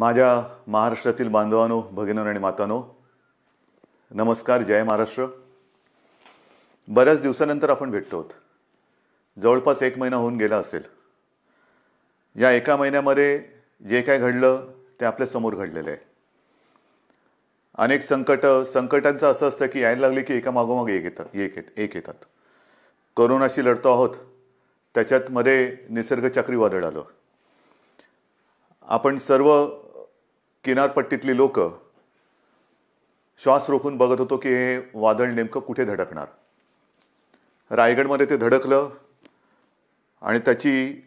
माझ्या महाराष्ट्रातील बांधवांनो, भगिनींनो आणि मातांनो, नमस्कार. जय महाराष्ट्र. बऱ्याच दिवसानंतर आपण भेटतो. जवळपास 1 महिना होऊन गेला असेल. या एका महिन्यामध्ये जे काय घडलं ते आपल्या समोर घडलेलं आहे. अनेक संकटांचं असं असतं की यायला लागले की एका मागोमाग एक येतात. कोरोनाशी लढतो आहोत, त्याच्यात मध्ये निसर्ग चक्रीवादळ आलं. आपण सर्व किनारपट्टीतली लोक श्वास रोखून बघत होतो की हे वादळ नेमकं कुठे धडकणार. रायगडमध्ये ते धडकलं आणि त्याची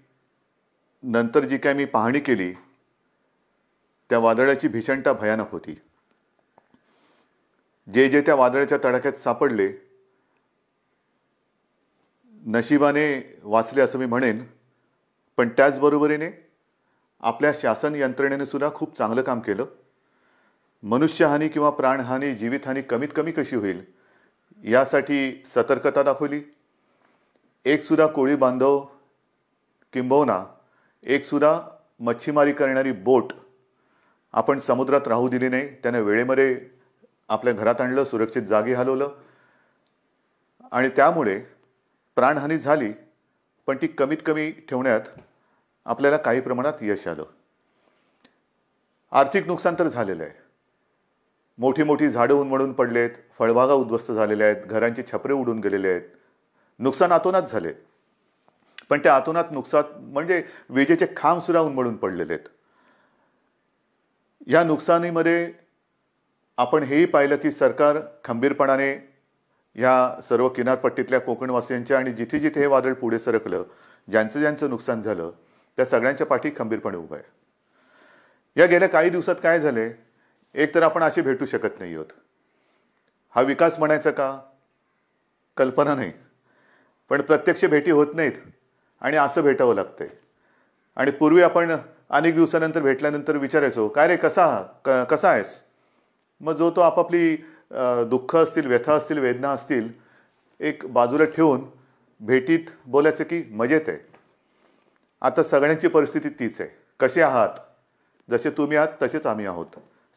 नंतर जी काय मी पाहणी केली त्या वादळाची भीषणता भयानक होती. जे त्या वादळाच्या तडाख्यात सापडले नशिबाने वाचले असं मी म्हणेन, पण त्याचबरोबरीने आपल्या शासन यंत्रणेने सुद्धा खूप चांगलं काम केलं. मनुष्यहानी किंवा प्राणहानी, जीवितहानी कमीत कमी कशी होईल यासाठी सतर्कता दाखवली. एक सुद्धा कोळी बांधव किंबहुना एक सुद्धा मच्छीमारी करणारी बोट आपण समुद्रात राहू दिली नाही. त्याने वेळेमध्ये आपल्या घरात आणलं, सुरक्षित जागी हलवलं आणि त्यामुळे प्राणहानी झाली, पण ती कमीत कमी ठेवण्यात आपल्याला काही प्रमाणात यश आलं. आर्थिक नुकसान तर झालेलं आहे. मोठी मोठी झाडं उन्मळून पडलेत, फळबागा उद्ध्वस्त झालेल्या आहेत, घरांचे छपरे उडून गेलेले आहेत. नुकसान अतोनात झाले, पण त्या अतोनात नुकसान म्हणजे विजेचे खांब सुद्धा उन्मळून पडलेले आहेत. या नुकसानीमध्ये आपण हेही पाहिलं की सरकार खंबीरपणाने या सर्व किनारपट्टीतल्या कोकणवासियांच्या आणि जिथे जिथे हे वादळ पुढे सरकलं, ज्यांचं नुकसान झालं त्या सगळ्यांच्या पाठी खंबीरपणे उभं आहे. या गेल्या काही दिवसात काय झाले, एक तर आपण असे भेटू शकत नाही आहोत. हा विकास म्हणायचा का, कल्पना नाही, पण प्रत्यक्ष भेटी होत नाहीत आणि असं भेटावं लागतंय. आणि पूर्वी आपण अनेक दिवसानंतर भेटल्यानंतर विचारायचो, काय रे, कसा आहेस. मग जो तो आपापली दुःख असतील, व्यथा असतील, वेदना असतील एक बाजूला ठेवून भेटीत बोलायचं की मजेत आहे. आता सगळ्यांची परिस्थिती तीच आहे. कसे आहात, जसे तुम्ही आहात तसेच आम्ही आहोत.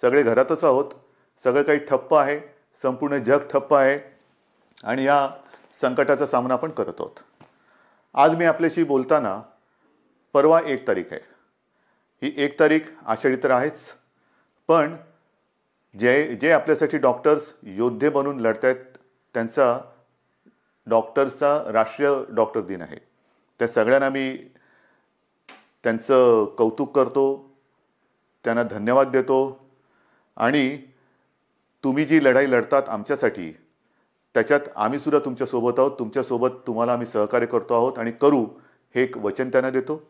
सगळे घरातच आहोत. सगळं काही ठप्प आहे, संपूर्ण जग ठप्प आहे आणि या संकटाचा सामना आपण करत आहोत. आज मी आपल्याशी बोलताना परवा 1 तारीख आहे. ही 1 तारीख आषाढी तर आहेच, पण जे आपल्यासाठी डॉक्टर्स योद्धे बनून लढत आहेत त्यांचा डॉक्टर्सचा राष्ट्रीय डॉक्टर दिन आहे. त्या सगळ्यांना मी त्यांचं कौतुक करतो, त्यांना धन्यवाद देतो. आणि तुम्ही जी लढाई लढतात आमच्यासाठी, त्याच्यात आम्ही सुद्धा तुमच्यासोबत आहोत. तुमच्यासोबत तुम्हाला आम्ही सहकार्य करतो आहोत आणि करू, हे एक वचन त्यांना देतो.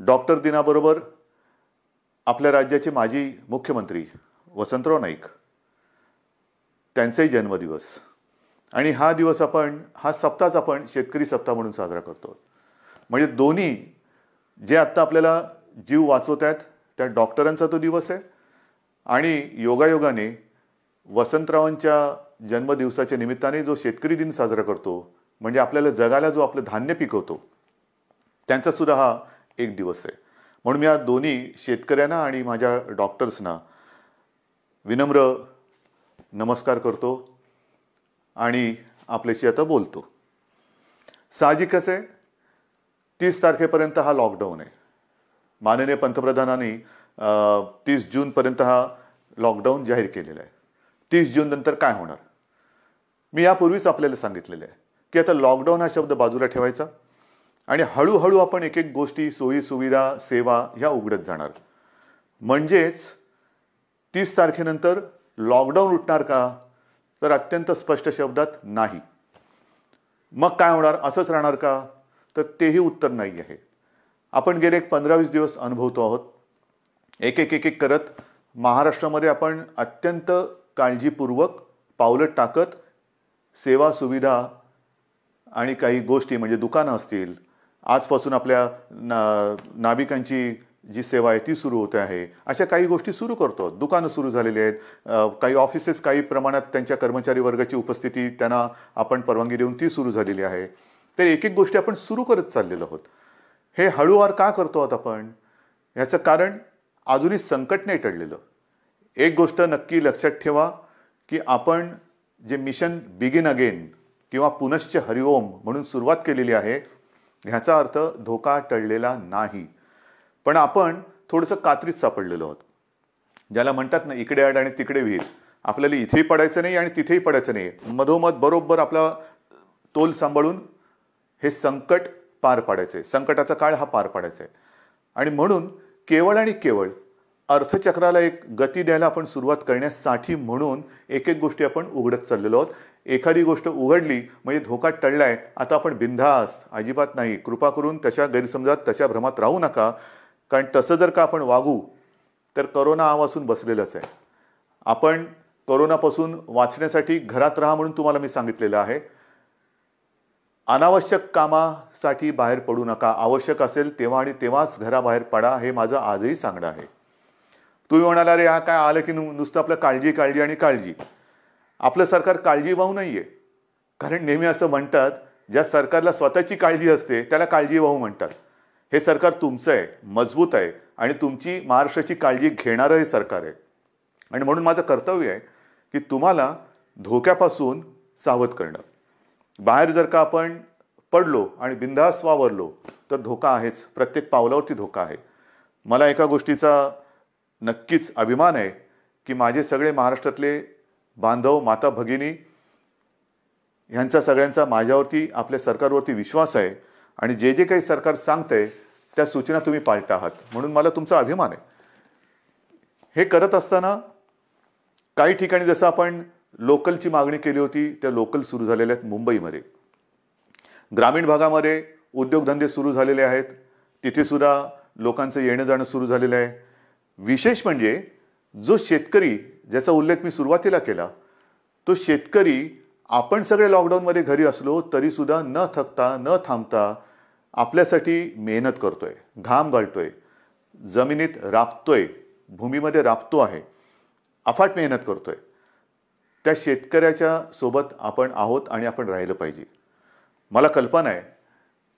डॉक्टर दिनाबरोबर आपल्या राज्याचे माजी मुख्यमंत्री वसंतराव नाईक, त्यांचाही जन्मदिवस आणि हा दिवस हा सप्ताहच आपण शेतकरी सप्ताह म्हणून साजरा करतो. म्हणजे दोन्ही जे आत्ता आपल्याला जीव वाचवत आहेत त्या डॉक्टरांचा तो दिवस आहे आणि योगायोगाने वसंतरावांच्या जन्मदिवसाच्या निमित्ताने जो शेतकरी दिन साजरा करतो, म्हणजे आपल्याला जगाला जो आपलं धान्य पिकवतो, त्यांचा सुद्धा हा एक दिवस आहे. म्हणून मी या दोन्ही शेतकऱ्यांना आणि माझ्या डॉक्टर्सना विनम्र नमस्कार करतो आणि आपल्याशी आता बोलतो. साहजिकच आहे, 30 तारखेपर्यंत हा लॉकडाऊन आहे. माननीय पंतप्रधानांनी 30 जूनपर्यंत हा लॉकडाऊन जाहीर केलेला आहे. 30 जून नंतर काय होणार, मी यापूर्वीच आपल्याला सांगितलेलं आहे की आता लॉकडाऊन हा शब्द बाजूला ठेवायचा आणि हळूहळू आपण एक एक गोष्टी, सोयी सुविधा, सेवा ह्या उघडत जाणार. म्हणजेच 30 तारखेनंतर लॉकडाऊन उठणार का, तर अत्यंत स्पष्ट शब्दात नाही. मग काय होणार, असंच राहणार का, तर तेही उत्तर नाही आहे. आपण गेले 15-20 दिवस अनुभवतो आहोत. एक एक करत महाराष्ट्रामध्ये आपण अत्यंत काळजीपूर्वक पावलं टाकत सेवा सुविधा आणि काही गोष्टी म्हणजे दुकानं असतील, आजपासून आपल्या नाभिकांची जी सेवा आहे ती सुरू होते आहे, अशा काही गोष्टी सुरू करतो. दुकानं सुरू झालेली आहेत, काही ऑफिसेस काही प्रमाणात त्यांच्या कर्मचारी वर्गाची उपस्थिती त्यांना आपण परवानगी देऊन ती सुरू झालेली आहे. तर एक एक गोष्टी आपण सुरू करत चाललेलो आहोत. हे हळूवार का करतो आहोत आपण, याचं कारण अजूनही संकट नाही टळलेलं. एक गोष्ट नक्की लक्षात ठेवा की आपण जे मिशन बिगिन अगेन किंवा पुनश्च हरिओम म्हणून सुरुवात केलेली आहे, ह्याचा अर्थ धोका टळलेला नाही, पण आपण थोडंसं कात्रीत सापडलेलो आहोत. ज्याला म्हणतात ना, इकडे आड आणि तिकडे विहीर. आपल्याला इथेही पडायचं नाही आणि तिथेही पडायचं नाही, मधोमध बरोबर आपला तोल सांभाळून हे संकट पार पाडायचंय, संकटाचा काळ हा पार पाडायचा आहे. आणि म्हणून केवळ आणि केवळ अर्थचक्राला एक गती द्यायला आपण सुरुवात करण्यासाठी म्हणून एक एक गोष्टी आपण उघडत चाललेलो आहोत. एखादी गोष्ट उघडली म्हणजे धोका टळलाय, आता आपण बिनधास्त, अजिबात नाही. कृपा करून तशा गैरसमजात, तशा भ्रमात राहू नका, कारण तसं जर का आपण वागू तर करोना आवासून बसलेलंच आहे. आपण करोनापासून वाचण्यासाठी घरात राहा म्हणून तुम्हाला मी सांगितलेलं आहे. अनावश्यक कामासाठी बाहेर पडू नका. आवश्यक असेल तेव्हा आणि तेव्हाच घराबाहेर पडा, हे माझं आजही सांगणं आहे. तुम्ही म्हणाला, अरे हा काय आलं की नुसतं आपलं काळजी काळजी आणि काळजी. आपलं सरकार काळजीवाहू नाहीये, कारण नेहमी असं म्हणतात, ज्या सरकारला स्वतःची काळजी असते त्याला काळजीवाहू म्हणतात. हे सरकार तुमचं आहे, मजबूत आहे आणि तुमची महाराष्ट्राची काळजी घेणारं हे सरकार आहे. आणि म्हणून माझं कर्तव्य आहे की तुम्हाला धोक्यापासून सावध करणं. बाहेर जर का आपण पडलो आणि बिनधास्त वावरलो तर धोका आहेच, प्रत्येक पावलावरती धोका आहे. मला एका गोष्टीचा नक्कीच अभिमान आहे की माझे सगळे महाराष्ट्रातले बांधव, माता भगिनी ह्यांचा सगळ्यांचा माझ्यावरती, आपल्या सरकारवरती विश्वास आहे आणि जे जे काही सरकार सांगतंय त्या सूचना तुम्ही पाळत आहात, म्हणून मला तुमचा अभिमान आहे. हे करत असताना काही ठिकाणी जसं आपण लोकलची मागणी केली होती, त्या लोकल सुरू झालेल्या आहेत. मुंबईमध्ये ग्रामीण भागामध्ये उद्योगधंदे सुरू झालेले आहेत, तिथे सुद्धा लोकांचं येणं जाणं सुरू झालेलं आहे. विशेष म्हणजे जो शेतकरी, ज्याचा उल्लेख मी सुरुवातीला केला, तो शेतकरी आपण सगळे लॉकडाऊनमध्ये घरी असलो तरी सुद्धा न थकता, न थांबता आपल्यासाठी मेहनत करतोय, घाम गाळतोय, जमिनीत राबतोय, भूमीमध्ये राबतो आहे, अफाट मेहनत करतोय. त्या शेतकऱ्याच्या सोबत आपण आहोत आणि आपण राहिलं पाहिजे. मला कल्पना आहे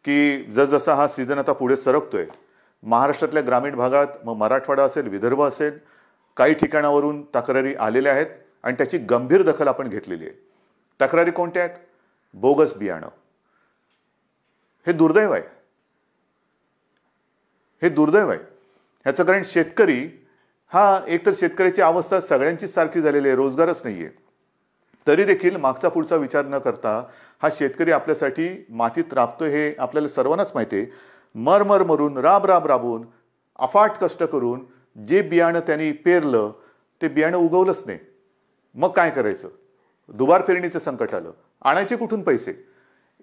की जसजसा हा सीझन आता पुढे सरकतोय, महाराष्ट्रातल्या ग्रामीण भागात, मग मराठवाडा असेल, विदर्भ असेल, काही ठिकाणावरून तक्रारी आलेल्या आहेत आणि त्याची गंभीर दखल आपण घेतलेली आहे. तक्रारी कोणत्या आहेत? बोगस बियाणं. हे दुर्दैव आहे, हे दुर्दैव आहे. ह्याचं कारण शेतकरी हा, एकतर शेतकऱ्याची अवस्था सगळ्यांचीच सारखी झालेली आहे, रोजगारच नाहीये. तरी देखील मागचा पुढचा विचार न करता हा शेतकरी आपल्यासाठी मातीत राबतोय, हे आपल्याला सर्वांनाच माहिती आहे. मरमर मरून, राबून, अफाट कष्ट करून जे बियाणं त्यांनी पेरलं ते बियाणं उगवलंच नाही. मग काय करायचं? दुबार पेरणीचं संकट आलं, आणायचे कुठून पैसे?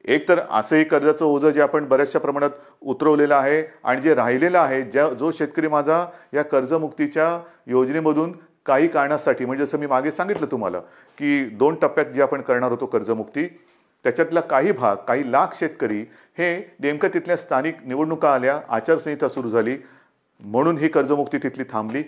एकतर असंही कर्जाचं ओझं जे आपण बऱ्याचशा प्रमाणात उतरवलेलं आहे आणि जे राहिलेलं आहे, जो शेतकरी माझा या कर्जमुक्तीच्या योजनेमधून काही कारणासाठी, म्हणजे जसं मी मागे सांगितलं तुम्हाला की 2 टप्प्यात जे आपण करणार होतो कर्जमुक्ती, त्याच्यातला काही भाग, काही लाख शेतकरी हे नेमकं तिथल्या स्थानिक निवडणुका आल्या, आचारसंहिता सुरू झाली म्हणून ही कर्जमुक्ती तिथली थांबली.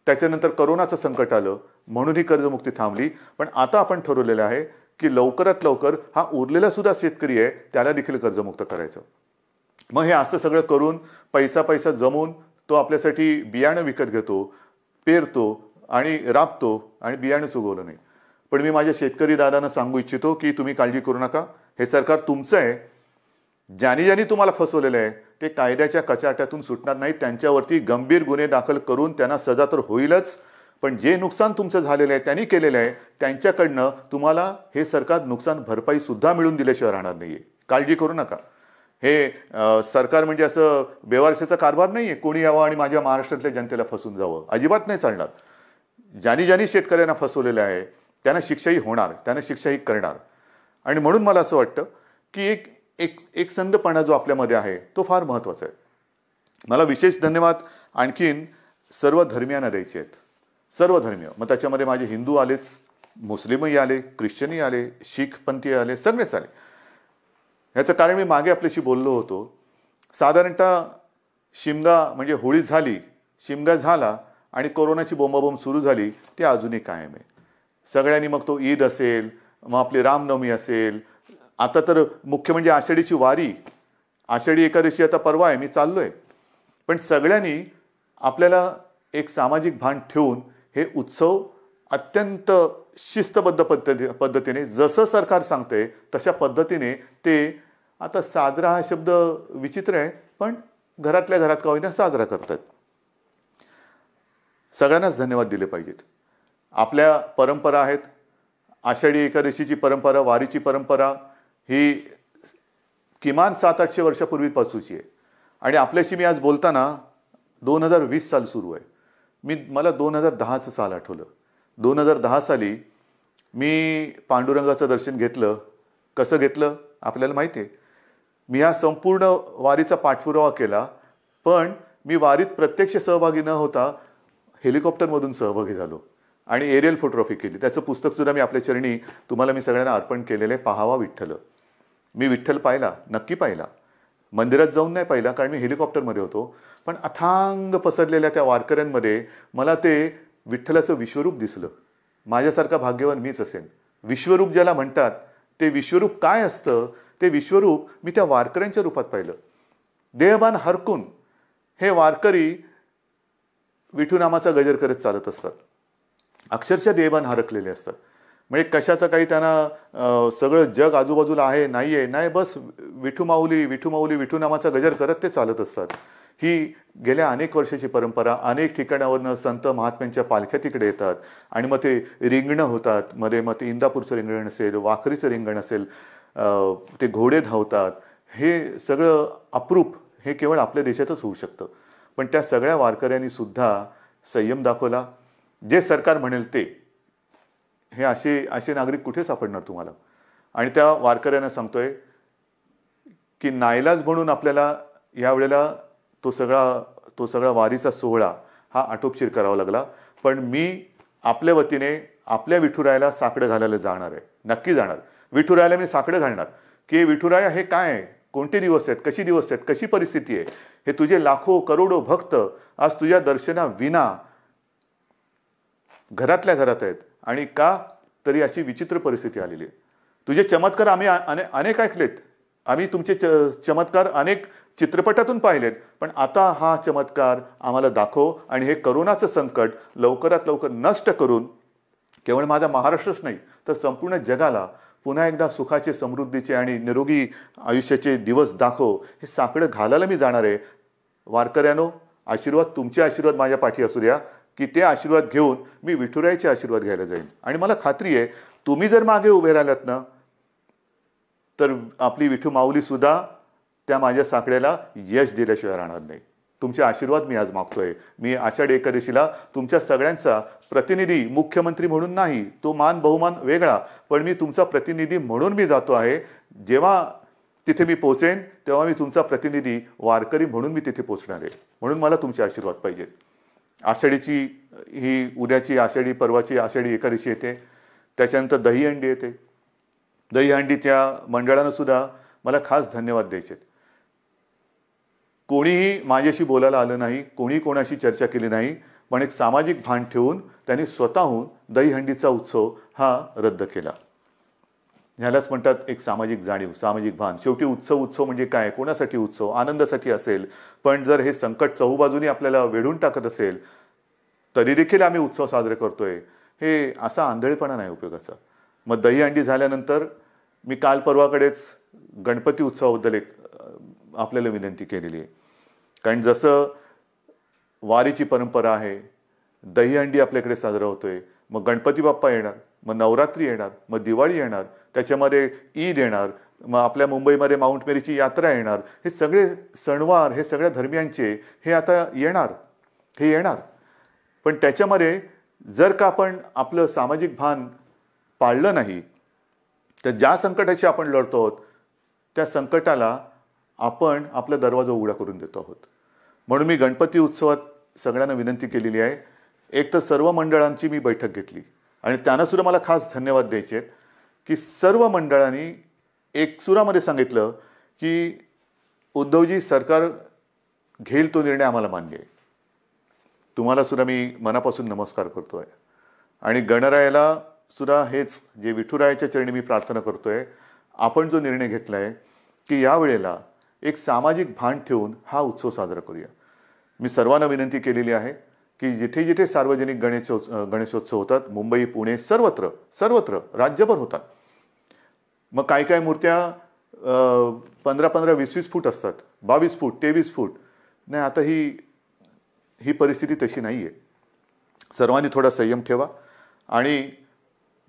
त्याच्यानंतर करोनाचं संकट आलं म्हणून ही कर्जमुक्ती थांबली. पण आता आपण ठरवलेलं आहे की लवकरात लवकर हा उरलेला सुद्धा शेतकरी आहे त्याला देखील कर्जमुक्त करायचं. मग हे असं सगळं करून पैसा जमवून तो आपल्यासाठी बियाणं विकत घेतो, पेरतो आणि राबतो आणि बियाणंच उगवलं नाही. पण मी माझ्या शेतकरी दादांना सांगू इच्छितो की तुम्ही काळजी करू नका, हे सरकार तुमचं आहे. ज्यांनी तुम्हाला फसवलेलं आहे ते कायद्याच्या कचाट्यातून सुटणार नाही. त्यांच्यावरती गंभीर गुन्हे दाखल करून त्यांना सजा तर होईलच, पण जे नुकसान तुमचं झालेलं आहे, त्यांनी केलेलं आहे, त्यांच्याकडनं तुम्हाला हे सरकार नुकसान भरपाई सुद्धा मिळून दिल्याशिवाय राहणार नाहीये. काळजी करू नका. हे सरकार म्हणजे असं बेवारशाचा कारभार नाहीये, कोणी यावं आणि माझ्या महाराष्ट्रातल्या जनतेला फसून जावं, अजिबात नाही चालणार. ज्यांनी शेतकऱ्यांना फसवलेलं आहे त्यांना शिक्षाही होणार, त्यांना शिक्षाही करणार. आणि म्हणून मला असं वाटतं की एक संधपणा जो आपल्यामध्ये आहे तो फार महत्त्वाचा आहे. मला विशेष धन्यवाद आणखीन सर्व धर्मियांना द्यायचे आहेत, सर्व धर्मीय. मग त्याच्यामध्ये माझे हिंदू आलेच, मुस्लिमही आले, ख्रिश्चनही आले, शीख पंथी आले, सगळेच आले. ह्याचं कारण मी मागे आपल्याशी बोललो होतो. साधारणतः शिमगा म्हणजे होळी झाली, शिमगा झाला आणि कोरोनाची बोंबाबोंब सुरू झाली, ती अजूनही कायम आहे. सगळ्यांनी, मग तो ईद असेल, मग आपली रामनवमी असेल, आता तर मुख्य म्हणजे आषाढीची वारी, आषाढी एकादशी आता परवा आहे, मी चाललोय. पण सगळ्यांनी आपल्याला एक सामाजिक भान ठेवून हे उत्सव अत्यंत शिस्तबद्ध पद्धतीने जसं सरकार सांगते तशा पद्धतीने ते आता साजरा हा शब्द विचित्र आहे, पण घरातल्या घरात का होईना साजरा करतात. सगळ्यांनाच धन्यवाद दिले पाहिजेत. आपल्या परंपरा आहेत. आषाढी एकादशीची परंपरा, वारीची परंपरा ही किमान 700-800 वर्षापूर्वीपासूनची आहे. आणि आपल्याशी मी आज बोलताना 2020 साल सुरू आहे. मला 2010चं साल आठवलं. 2010 साली मी पांडुरंगाचं दर्शन घेतलं. कसं घेतलं आपल्याला माहिती आहे. मी ह्या संपूर्ण वारीचा पाठपुरावा केला, पण मी वारीत प्रत्यक्ष सहभागी न होता हेलिकॉप्टरमधून सहभागी झालो आणि एरियल फोटोग्राफी केली. त्याचं पुस्तकसुद्धा मी आपल्या चरणी तुम्हाला मी सगळ्यांना अर्पण केलेलं आहे. पाहावा विठ्ठल. मी विठ्ठल पाहिला, नक्की पाहिला. मंदिरात जाऊन नाही पाहिला कारण मी हेलिकॉप्टरमध्ये होतो, पण अथांग पसरलेल्या त्या वारकऱ्यांमध्ये मला ते विठ्ठलाचं विश्वरूप दिसलं. माझ्यासारखा भाग्यवान मीच असेन. विश्वरूप ज्याला म्हणतात ते विश्वरूप काय असतं ते विश्वरूप मी त्या वारकऱ्यांच्या रूपात पाहिलं. देहभान हरकून हे वारकरी विठू नामाचा गजर करत चालत असतात. अक्षरशः देहभान हरकलेले असतात. म्हणजे कशाचं काही त्यांना सगळं जग आजूबाजूला आहे नाही, बस विठू माऊली विठू माऊली विठू नामाचा गजर करत ते चालत असतात. ही गेल्या अनेक वर्षाची परंपरा. अनेक ठिकाणावरनं संत महात्म्यांच्या पालख्या तिकडे येतात आणि मग ते रिंगणं होतात. मध्ये मग ते इंदापूरचं रिंगण असेल, वाखरीचं रिंगण असेल, ते घोडे धावतात. हे सगळं अप्रूप हे केवळ आपल्या देशातच होऊ शकतं. पण त्या सगळ्या वारकऱ्यांनी सुद्धा संयम दाखवला. जे सरकार म्हणेल ते. हे असे नागरिक कुठे सापडणार तुम्हाला. आणि त्या वारकऱ्यांना सांगतोय की नाईलाज म्हणून आपल्याला यावेळेला तो सगळा वारीचा सोहळा हा आटोपशीर करावा लागला. पण मी आपल्या वतीने आपल्या विठुरायाला साकडं घालायला जाणार आहे. नक्की जाणार. विठुरायाला मी साकडं घालणार की विठुराया हे काय आहे, कोणते दिवस आहेत, कशी दिवस आहेत, कशी परिस्थिती आहे. हे तुझे लाखो करोडो भक्त आज तुझ्या दर्शनाविना घरातल्या घरात आहेत. आणि का तरी अशी विचित्र परिस्थिती आलेली आहे. तुझे चमत्कार आम्ही अनेक ऐकलेत. आम्ही तुमचे चमत्कार अनेक चित्रपटातून पाहिलेत. पण आता हा चमत्कार आम्हाला दाखव आणि हे करोनाचं संकट लवकरात लवकर नष्ट करून केवळ माझ्या महाराष्ट्रच नाही तर संपूर्ण जगाला पुन्हा एकदा सुखाचे, समृद्धीचे आणि निरोगी आयुष्याचे दिवस दाखव. हे साकडं घालायला मी जाणार आहे. वारकऱ्यानो, आशीर्वाद, तुमचे आशीर्वाद माझ्या पाठी असू द्या की ते आशीर्वाद घेऊन मी विठुरायाचे आशीर्वाद घ्यायला जाईन. आणि मला खात्री आहे तुम्ही जर मागे उभे राहिलात ना तर आपली विठू माऊली सुद्धा त्या माझ्या साकड्याला यश दिल्याशिवाय राहणार नाही. तुमचे आशीर्वाद मी आज मागतोय. मी आषाढी एकादशीला तुमच्या सगळ्यांचा प्रतिनिधी, मुख्यमंत्री म्हणून नाही, तो मान बहुमान वेगळा, पण मी तुमचा प्रतिनिधी म्हणून मी जातो आहे. जेव्हा तिथे मी पोहोचेन तेव्हा मी तुमचा प्रतिनिधी वारकरी म्हणून मी तिथे पोहोचणार आहे. म्हणून मला तुमचे आशीर्वाद पाहिजेत. आषाढीची ही उद्याची आषाढी, परवाची आषाढी एकादशी येते. त्याच्यानंतर दहीहंडी येते. दहीहंडीच्या मंडळानं सुद्धा मला खास धन्यवाद द्यायचे. कोणीही माझ्याशी बोलायला आलं नाही, कोणी कोणाशी चर्चा केली नाही, पण एक सामाजिक भान ठेवून त्यांनी स्वतःहून दहीहंडीचा उत्सव हा रद्द केला. ह्यालाच म्हणतात एक सामाजिक जाणीव, सामाजिक भान. शेवटी उत्सव म्हणजे काय, कोणासाठी उत्सव, आनंदासाठी असेल. पण जर हे संकट चहूबाजूनी आपल्याला वेढून टाकत असेल तरी देखील आम्ही उत्सव साजरे करतोय, हे असा आंधळेपणा नाही उपयोगाचा. मग दहीहंडी झाल्यानंतर मी काल परवाकडेच गणपती उत्सवाबद्दल एक आपल्याला विनंती केलेली आहे. कारण जसं वारीची परंपरा आहे, दहीहंडी आपल्याकडे साजरा होतोय, मग गणपती बाप्पा येणार, मग नवरात्री येणार, मग दिवाळी येणार, त्याच्यामध्ये ईद येणार, मग आपल्या मुंबईमध्ये माउंट मेरीची यात्रा येणार. हे सगळे सणवार हे सगळ्या धर्मियांचे हे आता येणार. पण त्याच्यामध्ये जर का आपण आपलं सामाजिक भान पाळलं नाही तर ज्या संकटाशी आपण लढतो आहोत त्या संकटाला आपण आपला दरवाजा उघडा करून देतो आहोत. म्हणून मी गणपती उत्सवात सगळ्यांना विनंती केलेली आहे. एक तर सर्व मंडळांची मी बैठक घेतली आणि त्यांना सुद्धा मला खास धन्यवाद द्यायचे आहेत की सर्व मंडळांनी एकसुरामध्ये सांगितलं की उद्धवजी, सरकार घेईल तो निर्णय आम्हाला मान्य आहे. तुम्हाला सुद्धा मी मनापासून नमस्कार करतोय. आणि गणरायाला सुद्धा हेच जे विठुरायाच्या चरणी मी प्रार्थना करतोय, आपण जो निर्णय घेतला आहे की यावेळेला एक सामाजिक भान ठेवून हा उत्सव साजरा करूया. मी सर्वांना विनंती केलेली आहे की जिथे जिथे सार्वजनिक गणेशोत्सव होतात, मुंबई, पुणे, सर्वत्र सर्वत्र राज्यभर होतात. मग काही काही मूर्त्या 15-15, 20-20 फूट असतात, 22 फूट, 23 फूट. नाही, आता ही परिस्थिती तशी नाही आहे. सर्वांनी थोडा संयम ठेवा. आणि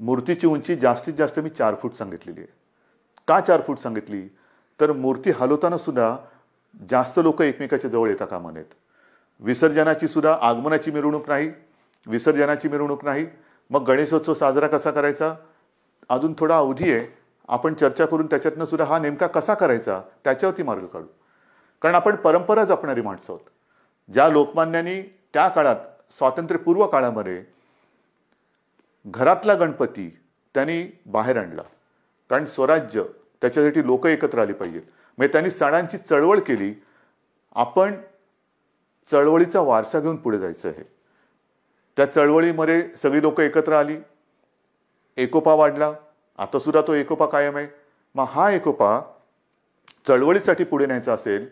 मूर्तीची उंची जास्तीत जास्त मी 4 फूट सांगितलेली आहे. का 4 फूट सांगितली? तर मूर्ती हलवताना सुद्धा जास्त लोक एकमेकाच्या जवळ येता कामा नयेत. विसर्जनाची सुद्धा आगमनाची मिरवणूक नाही, विसर्जनाची मिरवणूक नाही. मग गणेशोत्सव साजरा कसा करायचा अजून थोडा अवधी आहे. आपण चर्चा करून त्याच्यातनं सुद्धा हा नेमका कसा करायचा त्याच्यावरती मार्ग काढू. कारण आपण परंपरा जपणारी माणसं आहोत. ज्या लोकमान्यांनी त्या काळात स्वातंत्र्यपूर्व काळामध्ये घरातला गणपती त्यांनी बाहेर आणला, कारण स्वराज्य त्याच्यासाठी लोक एकत्र आली पाहिजेत. म्हणजे त्यांनी सणांची चळवळ केली. आपण चळवळीचा वारसा घेऊन पुढे जायचं आहे. त्या चळवळीमध्ये सगळी लोक एकत्र आली, एकोपा वाढला. आता सुद्धा तो एकोपा कायम आहे. मग हा एकोपा चळवळीसाठी पुढे न्यायचा असेल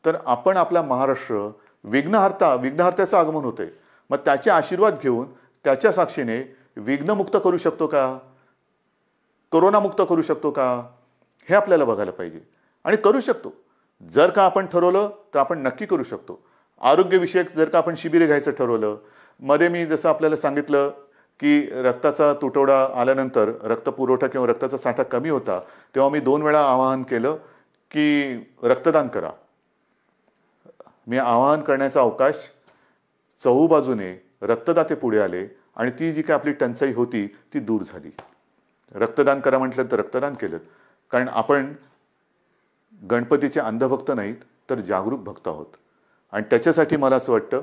तर आपण आपला महाराष्ट्र विघ्नहर्त्याचं आगमन होतंय, मग त्याचे आशीर्वाद घेऊन त्याच्या साक्षीने विघ्नमुक्त करू शकतो का, कोरोनामुक्त करू शकतो का, हे आपल्याला बघायला पाहिजे. आणि करू शकतो. जर का आपण ठरवलं तर आपण नक्की करू शकतो. आरोग्यविषयक जर का आपण शिबिरे घ्यायचं ठरवलं, मध्ये मी जसं आपल्याला सांगितलं की रक्ताचा तुटवडा आल्यानंतर रक्तपुरवठा किंवा रक्ताचा साठा कमी होता, तेव्हा मी 2 वेळा आवाहन केलं की रक्तदान करा. मी आवाहन करण्याचा अवकाश चहूबाजूने रक्तदाते पुढे आले आणि ती जी काय आपली टंचाई होती ती दूर झाली. रक्तदान करा म्हटलं तर रक्तदान केलं. कारण आपण गणपतीचे अंधभक्त नाहीत तर जागरूक भक्त आहोत. आणि त्याच्यासाठी मला असं वाटतं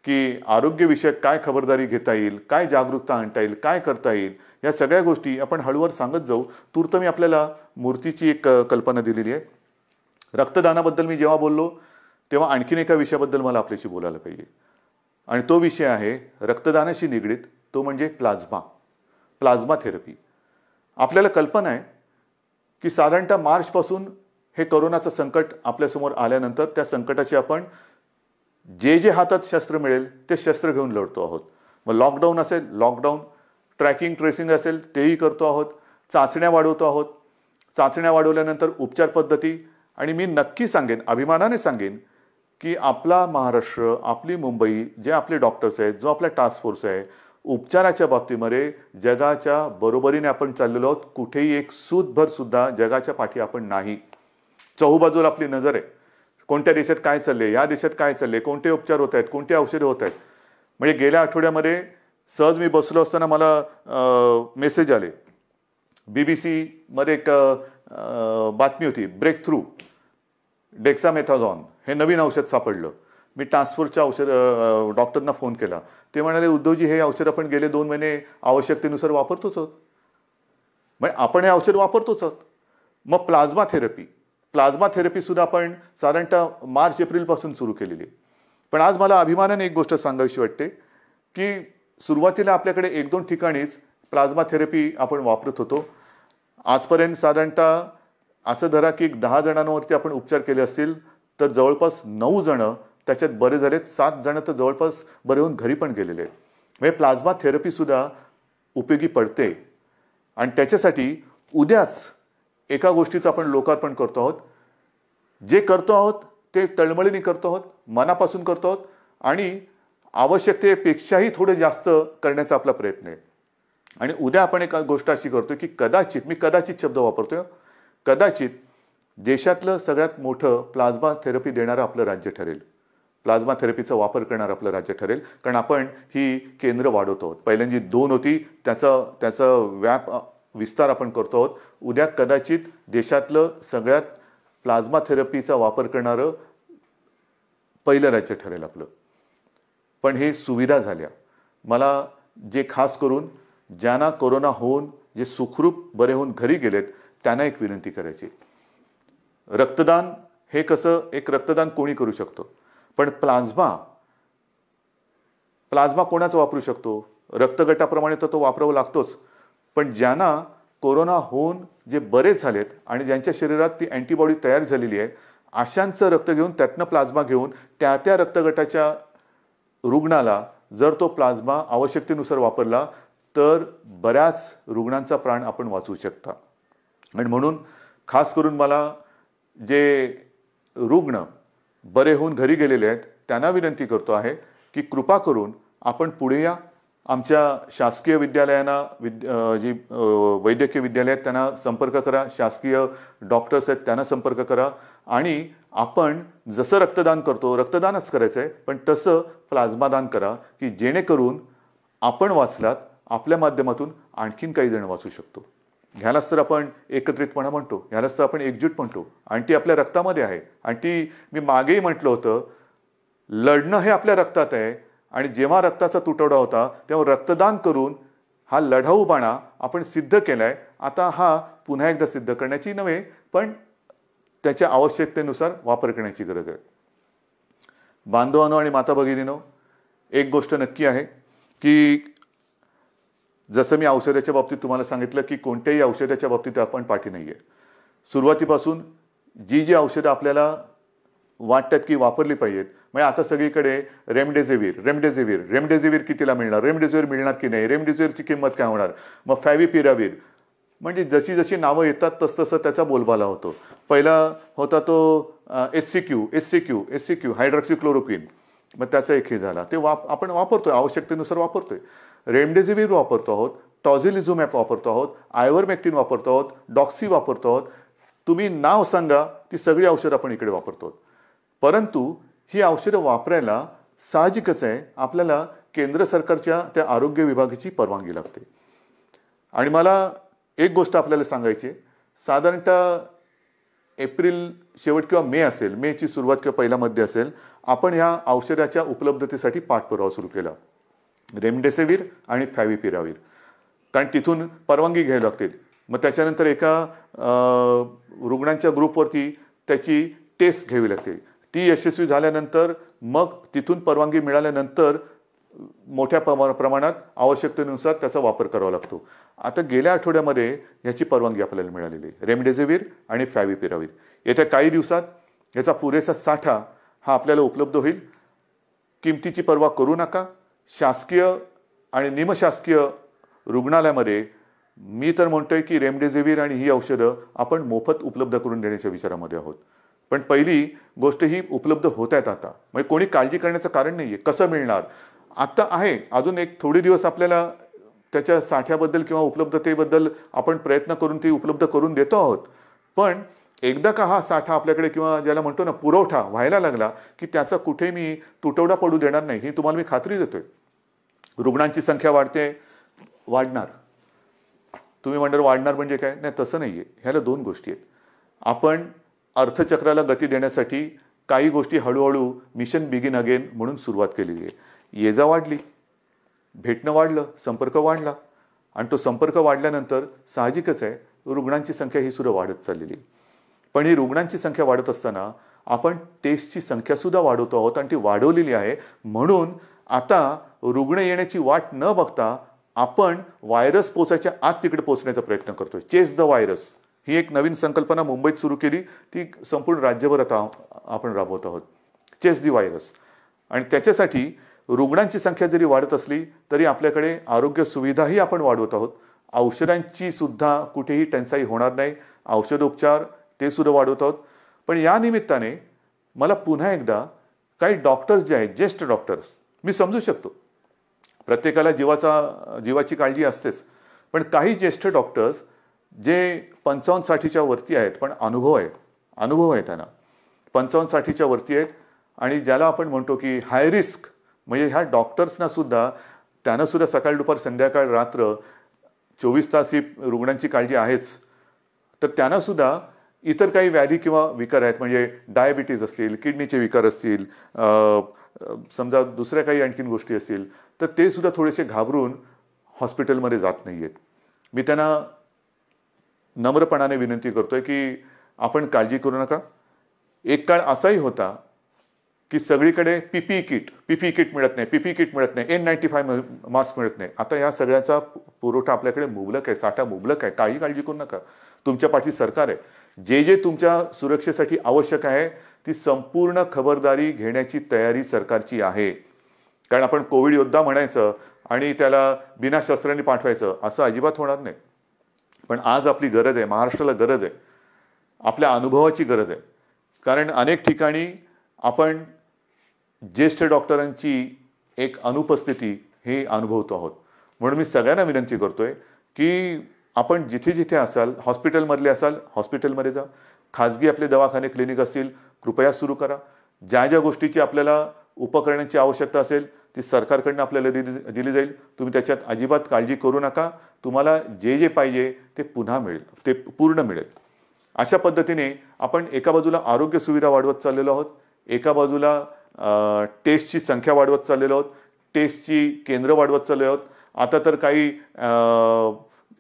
की आरोग्यविषयक काय खबरदारी घेता येईल, काय जागरूकता आणता येईल, काय करता येईल, या सगळ्या गोष्टी आपण हळूवार सांगत जाऊ. तूर्त मी आपल्याला मूर्तीची एक कल्पना दिलेली आहे. रक्तदानाबद्दल मी जेव्हा बोललो तेव्हा आणखीन एका विषयाबद्दल मला आपल्याशी बोलायला पाहिजे. आणि तो विषय आहे रक्तदानाशी निगडीत, तो म्हणजे प्लाझ्मा थेरपी. आपल्याला कल्पना आहे की साधारणतः मार्चपासून हे कोरोनाचं संकट आपल्यासमोर आल्यानंतर त्या संकटाची आपण जे हातात शस्त्र मिळेल ते शस्त्र घेऊन लढतो आहोत. मग लॉकडाऊन असेल, लॉकडाऊन, ट्रॅकिंग ट्रेसिंग असेल तेही करतो आहोत, चाचण्या वाढवतो आहोत. चाचण्या वाढवल्यानंतर उपचार पद्धती. आणि मी नक्की सांगेन, अभिमानाने सांगेन की आपला महाराष्ट्र, आपली मुंबई, जे आपले डॉक्टर्स आहेत, जो आपला टास्क फोर्स आहे, उपचाराच्या बाबतीमध्ये जगाच्या बरोबरीने आपण चाललेलो आहोत. कुठेही एक सूतभर सुद्धा जगाच्या पाठी आपण नाही. चहूबाजूला आपली नजर आहे. कोणत्या देशात काय चाललंय, या देशात काय चाललंय, कोणते उपचार होत आहेत, कोणते औषधे होत आहेत. म्हणजे गेल्या आठवड्यामध्ये सहज मी बसलो असताना मला मेसेज आले. BBC मध्ये एक बातमी होती, ब्रेक थ्रू डेक्सामेथाझॉन हे नवीन औषध सापडलं. मी टास्क फोर्सच्या डॉक्टरना फोन केला. ते म्हणाले, उद्धवजी हे औषध आपण गेले 2 महिने आवश्यकतेनुसार वापरतोच आहोत. म्हणजे आपण हे औषध वापरतोच आहोत. मग प्लाझ्मा थेरपी सुद्धा आपण साधारणतः मार्च-एप्रिलपासून सुरू केलेली आहे. पण आज मला अभिमानाने एक गोष्ट सांगावीशी वाटते की सुरुवातीला आपल्याकडे 1-2 ठिकाणीच प्लाझ्मा थेरपी आपण वापरत होतो. आजपर्यंत साधारणतः असं धरा की 10 जणांवरती आपण उपचार केले असतील तर जवळपास 9 जण त्याच्यात बरे झालेत, 7 जण तर जवळपास बरे होऊन घरी पण गेलेले आहेत. म्हणजे प्लाझ्मा थेरपी सुद्धा उपयोगी पडते. आणि त्याच्यासाठी उद्याच एका गोष्टीचं आपण लोकार्पण करतो आहोत. जे करतो आहोत ते तळमळीने करतो आहोत, मनापासून करतो आहोत आणि आवश्यकतेपेक्षाही थोडं जास्त करण्याचा आपला प्रयत्न आहे. आणि उद्या आपण एक गोष्ट अशी करतोय की मी कदाचित शब्द वापरतोय, कदाचित देशातलं सगळ्यात मोठं प्लाझ्मा थेरपी देणारं आपलं राज्य ठरेल. प्लाझ्मा थेरपीचा वापर करणारं आपलं राज्य ठरेल. कारण आपण ही केंद्र वाढवतो आहोत. पहिल्यांदा 2 होती, त्याचा विस्तार आपण करतो आहोत. उद्या कदाचित देशातलं सगळ्यात प्लाझ्मा थेरपीचा वापर करणारं पहिलं राज्य ठरेल आपलं. पण हे सुविधा झाल्या. मला जे खास करून ज्यांना कोरोना होऊन जे सुखरूप बरे होऊन घरी गेलेत त्यांना एक विनंती करायची. रक्तदान हे कसं, एक रक्तदान कोणी करू शकतो, पण प्लाझ्मा कोणाचं वापरू शकतो? रक्तगटाप्रमाणे तर तो वापरावा लागतोच. पण ज्यांना कोरोना होऊन जे बरे झालेत आणि ज्यांच्या शरीरात ती अँटीबॉडी तयार झालेली आहे, अशांचं रक्त घेऊन त्यातनं प्लाझ्मा घेऊन त्या रक्तगटाच्या रुग्णाला जर तो प्लाझ्मा आवश्यकतेनुसार वापरला तर बऱ्याच रुग्णांचा प्राण आपण वाचवू शकता. आणि म्हणून खास करून मला जे रुग्ण बरे होऊन घरी गेलेले आहेत त्यांना विनंती करतो आहे की कृपा करून आपण पुढे या. आमच्या शासकीय विद्यालयांना जी वैद्यकीय विद्यालय आहेत त्यांना संपर्क करा, शासकीय डॉक्टर्स आहेत त्यांना संपर्क करा आणि आपण जसं रक्तदान करतो रक्तदानच करायचं आहे, पण तसं प्लाझ्मा दान करा की जेणेकरून आपण वाचलात, आपल्या माध्यमातून आणखीन काही जण वाचू शकतो. ह्यालाच तर आपण एकत्रितपणा म्हणतो, ह्यालाच तर आपण एकजूट म्हणतो. आणि ती आपल्या रक्तामध्ये आहे. आणि ती मी मागेही म्हटलं होतं, लढणं हे आपल्या रक्तात आहे. आणि जेव्हा रक्ताचा तुटवडा होता तेव्हा रक्तदान करून हा लढाऊपणा आपण सिद्ध केलाय. आता हा पुन्हा एकदा सिद्ध करण्याची नव्हे, पण त्याच्या आवश्यकतेनुसार वापर करण्याची गरज आहे. बांधवांनो आणि माता भगिनींनो, एक गोष्ट नक्की आहे की जसं मी औषधाच्या बाबतीत तुम्हाला सांगितलं की कोणत्याही औषधाच्या बाबतीत आपण पाठी नाही आहे. सुरुवातीपासून जी औषधं आपल्याला वाटतात की वापरली पाहिजेत, म्हणजे आता सगळीकडे रेमडेसिवीर कितीला मिळणार, रेमडेसिवीर मिळणार की नाही, रेमडेसिवीरची किंमत काय होणार, मग फॅव्हिपिरावीर, म्हणजे जशी जशी नावं येतात तसतसं त्याचा बोलबाला होतो. पहिला होता तो एससीक्यू हायड्रॉक्सिक्लोरोक्विन, मग त्याचा एक हे झाला. ते आपण वापरतोय, आवश्यकतेनुसार वापरतोय. रेमडेसिवीर वापरतो आहोत, टॉझिलिझुमॅब वापरतो आहोत, आयव्हरमेक्टिन वापरतो आहोत, डॉक्सी वापरतो आहोत. तुम्ही नाव सांगा, ती सगळी औषधं आपण इकडे वापरतो. परंतु ही औषधं वापरायला साहजिकच आहे आपल्याला केंद्र सरकारच्या त्या आरोग्य विभागाची परवानगी लागते. आणि मला एक गोष्ट आपल्याला सांगायची आहे, साधारणतः एप्रिल शेवट किंवा मे असेल, मेची सुरुवात किंवा पहिला मध्ये असेल, आपण ह्या औषधाच्या उपलब्धतेसाठी पाठपुरावा सुरू केला, रेमडेसिवीर आणि फॅव्हिपिरावीर. कारण तिथून परवानगी घ्यावी लागते. मग त्याच्यानंतर एका रुग्णांच्या ग्रुपवरती त्याची टेस्ट घ्यावी लागते. ती यशस्वी झाल्यानंतर मग तिथून परवानगी मिळाल्यानंतर मोठ्या प्रमाणात आवश्यकतेनुसार त्याचा वापर करावा लागतो. आता गेल्या आठवड्यामध्ये ह्याची परवानगी आपल्याला मिळालेली आहे, रेमडेसिवीर आणि फॅव्हिपिरावीर. येत्या काही दिवसात याचा पुरेसा साठा हा आपल्याला उपलब्ध होईल. किमतीची पर्वा करू नका. शासकीय आणि निमशासकीय रुग्णालयामध्ये मी तर म्हणतोय की रेमडेसिवीर आणि ही औषधं आपण मोफत उपलब्ध करून देण्याच्या विचारामध्ये आहोत. पण पहिली गोष्ट ही उपलब्ध होत आहेत आता, म्हणजे कोणी काळजी करण्याचं कारण नाही आहे. कसं मिळणार आता आहे, अजून एक थोडे दिवस आपल्याला त्याच्या साठ्याबद्दल किंवा उपलब्धतेबद्दल आपण प्रयत्न करून ती उपलब्ध करून देतो आहोत. पण एकदा का हा साठा आपल्याकडे किंवा ज्याला म्हणतो ना पुरवठा व्हायला लागला की त्याचा कुठे मी तुटवडा पडू देणार नाही, ही तुम्हाला मी खात्री देतोय. रुग्णांची संख्या वाढणार. तुम्ही म्हणणार वाढणार म्हणजे काय, नाही तसं नाही आहे. ह्याला दोन गोष्टी आहेत. आपण अर्थचक्राला गती देण्यासाठी काही गोष्टी हळूहळू मिशन बिगिन अगेन म्हणून सुरुवात केलेली आहे. ये जा वाढली, भेटणं वाढलं, संपर्क वाढला. आणि तो संपर्क वाढल्यानंतर साहजिकच आहे रुग्णांची संख्या ही सुद्धा वाढत चाललेली आहे. पण ही रुग्णांची संख्या वाढत असताना आपण टेस्टची संख्या सुद्धा वाढवतो आहोत आणि ती वाढवलेली आहे. म्हणून आता रुग्ण येण्याची वाट न बघता आपण व्हायरस पोचायच्या आत तिकडे पोहोचण्याचा प्रयत्न करतोय. चेस द व्हायरस ही एक नवीन संकल्पना मुंबईत सुरू केली, ती संपूर्ण राज्यभर आता आपण राबवत आहोत. Chase the virus. आणि त्याच्यासाठी रुग्णांची संख्या जरी वाढत असली तरी आपल्याकडे आरोग्य सुविधाही आपण वाढवत आहोत. औषधांची सुद्धा कुठेही टंचाई होणार नाही. औषधोपचार ते सुद्धा वाढवत आहोत. पण या निमित्ताने मला पुन्हा एकदा काही डॉक्टर्स जे आहेत, ज्येष्ठ डॉक्टर्स, मी समजू शकतो प्रत्येकाला जीवाची काळजी असतेच, पण काही ज्येष्ठ डॉक्टर्स जे 55-60च्या वरती आहेत पण अनुभव आहे त्यांना, 55-60च्या वरती आहेत आणि ज्याला आपण म्हणतो की हाय रिस्क, म्हणजे ह्या डॉक्टर्सना सुद्धा त्यांना सुद्धा सकाळ दुपार संध्याकाळ रात्र 24 तास ही रुग्णांची काळजी आहेच. तर त्यांना सुद्धा इतर काही व्याधी किंवा विकार आहेत, म्हणजे डायबिटीज असतील, किडनीचे विकार असतील, समजा दुसऱ्या काही आणखीन गोष्टी असतील, तर ते सुद्धा थोडेसे घाबरून हॉस्पिटलमध्ये जात नाही आहेत. मी त्यांना नम्रपणाने विनंती करतोय की आपण काळजी करू नका. एक काळ असाही होता की सगळीकडे पीपीई किट मिळत नाही, N95 मास्क मिळत नाही. आता या सगळ्याचा पुरवठा आपल्याकडे मुबलक आहे, साठा मुबलक आहे. काही काळजी करू नका. तुमच्या पाठी सरकार आहे. जे तुमच्या सुरक्षेसाठी आवश्यक आहे ती संपूर्ण खबरदारी घेण्याची तयारी सरकारची आहे. कारण आपण कोविड योद्धा म्हणायचं आणि त्याला बिना शस्त्रांनी पाठवायचं असं अजिबात होणार नाही. पण आज आपली गरज आहे, महाराष्ट्राला गरज आहे, आपल्या अनुभवाची गरज आहे. कारण अनेक ठिकाणी आपण ज्येष्ठ डॉक्टरांची एक अनुपस्थिती हे अनुभवतो आहोत. म्हणून मी सगळ्यांना विनंती करतोय की आपण जिथे जिथे असाल, हॉस्पिटलमधले असाल हॉस्पिटलमध्ये जा, खाजगी आपले दवाखाने क्लिनिक असतील कृपया सुरू करा. ज्या ज्या गोष्टीची आपल्याला उपकरणांची आवश्यकता असेल ती सरकारकडनं आपल्याला दिली जाईल. तुम्ही त्याच्यात अजिबात काळजी करू नका. तुम्हाला जे जे पाहिजे ते पुन्हा मिळेल, ते पूर्ण मिळेल. अशा पद्धतीने आपण एका बाजूला आरोग्य सुविधा वाढवत चाललेलो आहोत, एका बाजूला टेस्टची संख्या वाढवत चाललेलो आहोत, टेस्टची केंद्र वाढवत चाललो आहोत. आता तर काही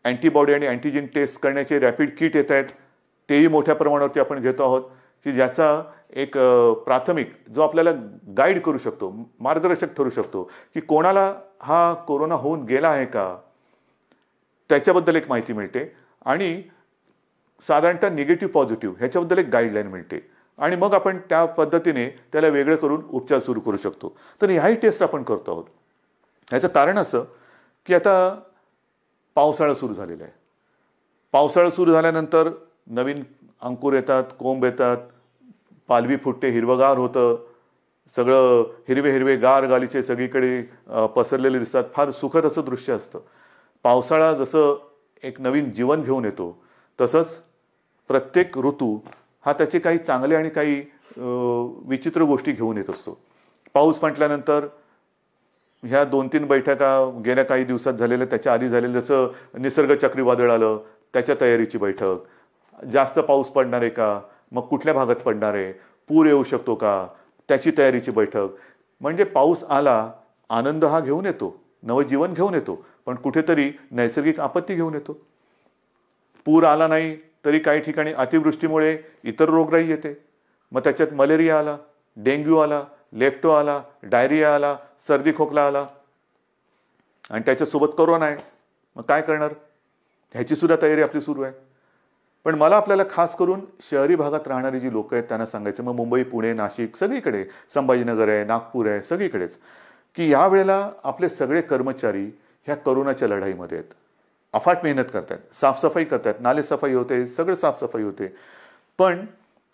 अँटीबॉडी आणि अँटीजेन टेस्ट करण्याचे रॅपिड किट येत आहेत, तेही मोठ्या प्रमाणावरती आपण घेतो आहोत की ज्याचा एक प्राथमिक जो आपल्याला गाईड करू शकतो, मार्गदर्शक ठरू शकतो की कोणाला हा कोरोना होऊन गेला आहे का, त्याच्याबद्दल एक माहिती मिळते आणि साधारणतः निगेटिव्ह पॉझिटिव्ह ह्याच्याबद्दल एक गाईडलाईन मिळते आणि मग आपण त्या पद्धतीने त्याला वेगळं करून उपचार सुरू करू शकतो. तर ह्याही टेस्ट आपण करतो आहोत. ह्याचं कारण असं की आता पावसाळा सुरू झालेला आहे. पावसाळा सुरू झाल्यानंतर नवीन अंकुर येतात, कोंब येतात, पालवी फुटते, हिरवगार होतं, सगळं हिरवे हिरवे गार गालीचे सगळीकडे पसरलेले दिसतात. फार सुखद असं दृश्य असतं. पावसाळा जसं एक नवीन जीवन घेऊन येतो तसंच प्रत्येक ऋतू हा त्याचे काही चांगले आणि काही विचित्र गोष्टी घेऊन येत असतो. पाऊस म्हटल्यानंतर ह्या 2-3 बैठका गेल्या काही दिवसात झालेल्या, त्याच्या आधी झालेलं जसं निसर्ग चक्रीवादळ आलं त्याच्या तयारीची बैठक, जास्त पाऊस पडणार आहे का, मग कुठल्या भागात पडणार आहे, पूर येऊ शकतो का, त्याची तयारीची बैठक. म्हणजे पाऊस आला, आनंद हा घेऊन येतो, नवजीवन घेऊन येतो, पण कुठेतरी नैसर्गिक आपत्ती घेऊन येतो. पूर आला नाही तरी काही ठिकाणी अतिवृष्टीमुळे इतर रोगराई येते. मग त्याच्यात मलेरिया आला, डेंग्यू आला, लेप्टो आला, डायरिया आला, सर्दी खोकला आला आणि त्याच्यासोबत कोरोना आहे. मग काय करणार, ह्याची सुद्धा तयारी आपली सुरू आहे. पण मला आपल्याला खास करून शहरी भागात राहणारी जी लोक आहेत त्यांना सांगायचं, मग मुंबई, पुणे, नाशिक सगळीकडे, संभाजीनगर आहे, नागपूर आहे, सगळीकडेच, की या वेळेला आपले सगळे कर्मचारी ह्या कोरोनाच्या लढाईमध्ये आहेत. अफाट मेहनत करतात, साफसफाई करतात, नाले सफाई होते, सगळं साफसफाई होते. पण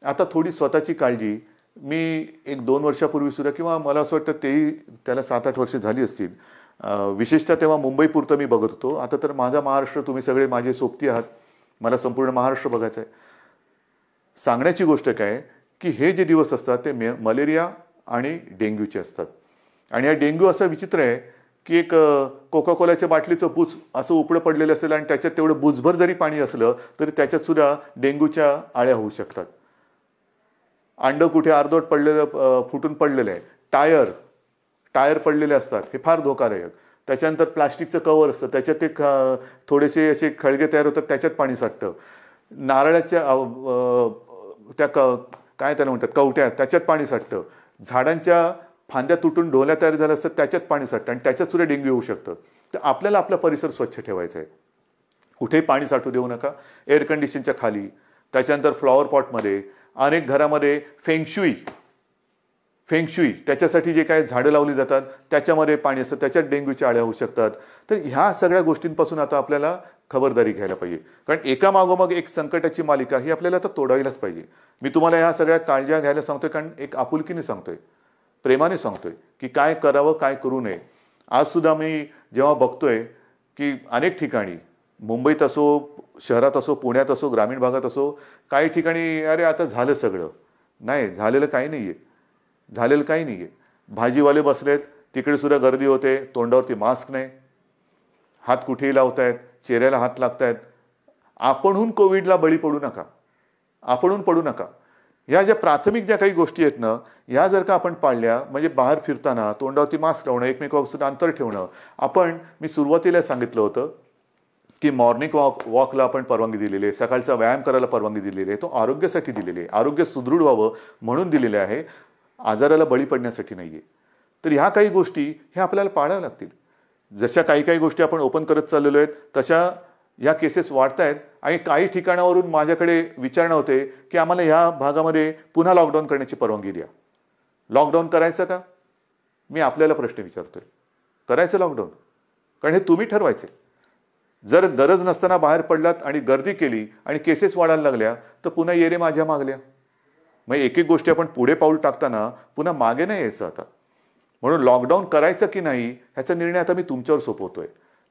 आता थोडी स्वतःची काळजी मी 1-2 वर्षापूर्वी सुद्धा, किंवा मला असं वाटतं तेही त्याला 7-8 वर्ष झाली असतील, विशेषतः तेव्हा मुंबईपुरतं मी बघत होतो. आता तर माझा महाराष्ट्र, तुम्ही सगळे माझे सोबती आहात, मला संपूर्ण महाराष्ट्र बघायचं आहे. सांगण्याची गोष्ट काय की हे जे दिवस असतात ते मलेरिया आणि डेंग्यूचे असतात. आणि हा डेंग्यू असा विचित्र आहे की एक कोका कोलाच्या बाटलीचं बुच असं उपडं पडलेलं असेल आणि त्याच्यात तेवढं बुचभर जरी पाणी असलं तरी त्याच्यात सुद्धा डेंग्यूच्या आळ्या होऊ शकतात. अंड कुठे अर्धवट पडलेलं, फुटून पडलेलं आहे, टायर पडलेले असतात, हे फार धोकादायक. त्याच्यानंतर प्लास्टिकचं कवर असतं, त्याच्यात ते थोडेसे असे खळगे तयार होतात, त्याच्यात पाणी साठतं. नारळाच्या त्या काय त्याला म्हणतात कवट्या, त्याच्यात पाणी साठतं. झाडांच्या फांद्या तुटून ढोल्या तयार झाल्या असतात, त्याच्यात पाणी साठतं आणि त्याच्यात सुद्धा डेंग्यू होऊ शकतं. तर आपल्याला आपला परिसर स्वच्छ ठेवायचा आहे. कुठेही पाणी साठू देऊ नका. एअर कंडिशनच्या खाली, त्याच्यानंतर फ्लॉवर पॉटमध्ये, अनेक घरामध्ये फेंगशुई त्याच्यासाठी जे काय झाडं लावली जातात त्याच्यामध्ये पाणी असतं, त्याच्यात डेंग्यूच्या आळ्या होऊ शकतात. तर ह्या सगळ्या गोष्टींपासून आता आपल्याला खबरदारी घ्यायला पाहिजे. कारण एका मागोमाग एक संकटाची मालिका ही आपल्याला आता तोडायलाच पाहिजे. मी तुम्हाला ह्या सगळ्या काळज्या घ्यायला सांगतोय कारण एक आपुलकीने सांगतोय, प्रेमाने सांगतोय की काय करावं, काय करू नये. आज सुद्धा मी जेव्हा बघतोय की अनेक ठिकाणी, मुंबईत असो, शहरात असो, पुण्यात असो, ग्रामीण भागात असो, काही ठिकाणी अरे आता झालं सगळं. नाही, झालेलं काही नाही आहे, झालेलं काही नाही आहे. भाजीवाले बसलेत, तिकडे सुद्धा गर्दी होते, तोंडावरती मास्क नाही, हात कुठेही लावतायत, चेहऱ्याला हात लागतायत. आपणहून कोविडला बळी पडू नका, आपणहून पडू नका. ह्या ज्या प्राथमिक ज्या काही गोष्टी आहेत ना, ह्या जर का आपण पाळल्या, म्हणजे बाहेर फिरताना तोंडावरती मास्क लावणं, एकमेकांपासून अंतर ठेवणं. मी सुरुवातीला सांगितलं होतं की मॉर्निंग वॉकला आपण परवानगी दिलेली आहे, सकाळचा व्यायाम करायला परवानगी दिलेली आहे. तो आरोग्यासाठी दिलेली आहे, आरोग्य सुदृढ व्हावं म्हणून दिलेले आहे, आजाराला बळी पडण्यासाठी नाही आहे. तर ह्या काही गोष्टी ह्या आपल्याला पाळाव्या लागतील. जशा काही काही गोष्टी आपण ओपन करत चाललेलो आहेत तशा ह्या केसेस वाढत आहेत. आणि काही ठिकाणावरून माझ्याकडे विचारणा होते की आम्हाला ह्या भागामध्ये पुन्हा लॉकडाऊन करण्याची परवानगी द्या. लॉकडाऊन करायचं का? मी आपल्याला प्रश्न विचारतोय, करायचं लॉकडाऊन? कारण हे तुम्ही ठरवायचे. जर गरज नसताना बाहेर पडलात आणि गर्दी केली आणि केसेस वाढायला लागल्या तर पुन्हा ये रे माझ्या मागल्या. मग एक एक गोष्टी आपण पुढे पाऊल टाकताना पुन्हा मागे नाही यायचं आता. म्हणून लॉकडाऊन करायचं की नाही ह्याचा निर्णय आता मी तुमच्यावर सोपवतोय.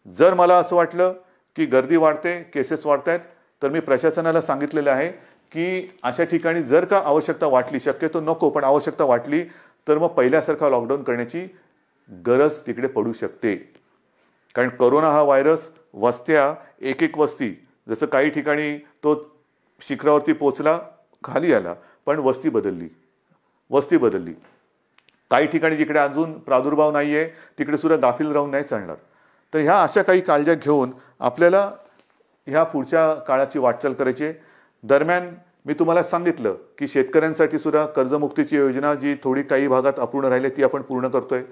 जर मला असं वाटलं की गर्दी वाढते, केसेस वाढत आहेत, तर मी प्रशासनाला सांगितलेलं आहे की अशा ठिकाणी जर का आवश्यकता वाटली, शक्यतो नको पण आवश्यकता वाटली तर मग पहिल्यासारखा लॉकडाऊन करण्याची गरज तिकडे पडू शकते. कारण कोरोना हा व्हायरस वस्त्या, एक एक वस्ती, जसं काही ठिकाणी तो शिखरावरती पोचला, खाली आला, पण वस्ती बदलली. काही ठिकाणी जिकडे अजून प्रादुर्भाव नाहीये तिकडे सुद्धा गाफील राहून नाही चालणार. तर ह्या अशा काही काळज्या घेऊन आपल्याला ह्या पुढच्या काळाची वाटचाल करायची. दरम्यान मी तुम्हाला सांगितलं की शेतकऱ्यांसाठी सुद्धा कर्जमुक्तीची योजना जी थोडी काही भागात अपूर्ण राहिली ती आपण पूर्ण करतोय.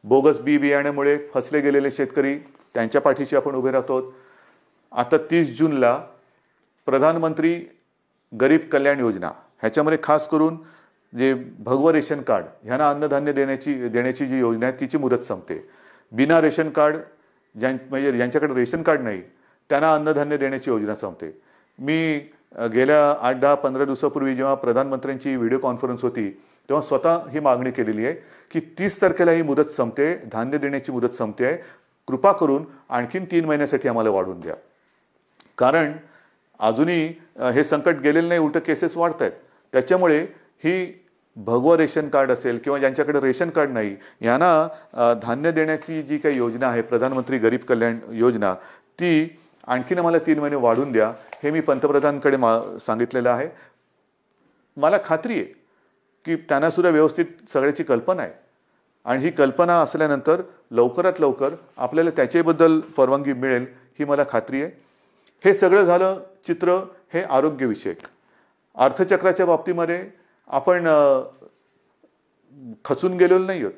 बोगस बियाण्यामुळे फसले गेलेले शेतकरी त्यांच्या पाठीशी आपण उभे राहतो. आता 30 जूनला प्रधानमंत्री गरीब कल्याण योजना ह्याच्यामध्ये खास करून जे भगवं रेशन कार्ड ह्यांना अन्नधान्य देण्याची जी योजना आहे तिची मुदत संपते. बिना रेशन कार्ड म्हणजे ज्यांच्याकडे रेशन कार्ड नाही त्यांना अन्नधान्य देण्याची योजना संपते. मी गेल्या 8-10-15 दिवसापूर्वी जेव्हा प्रधानमंत्र्यांची व्हिडिओ कॉन्फरन्स होती तेव्हा स्वतः ही मागणी केलेली आहे की 30 तारखेला ही मुदत संपते, धान्य देण्याची मुदत संपते आहे, कृपा करून आणखीन 3 महिन्यासाठी आम्हाला वाढवून द्या. कारण अजूनही हे संकट गेलेलं नाही, उलट केसेस वाढत आहेत. त्याच्यामुळे ही भगवं रेशन कार्ड असेल किंवा ज्यांच्याकडे रेशन कार्ड नाही यांना धान्य देण्याची जी काही योजना आहे प्रधानमंत्री गरीब कल्याण योजना ती आणखीन आम्हाला 3 महिने वाढून द्या हे मी पंतप्रधानांकडे सांगितलेलं आहे. मला खात्री आहे की त्यांना सुद्धा व्यवस्थित सगळ्याची कल्पना आहे आणि ही कल्पना असल्यानंतर लवकरात लवकर आपल्याला त्याच्याबद्दल परवानगी मिळेल ही मला खात्री आहे. हे सगळं झालं चित्र हे आरोग्यविषयक. अर्थचक्राच्या बाबतीमध्ये आपण खचून गेलेलो नाही आहोत.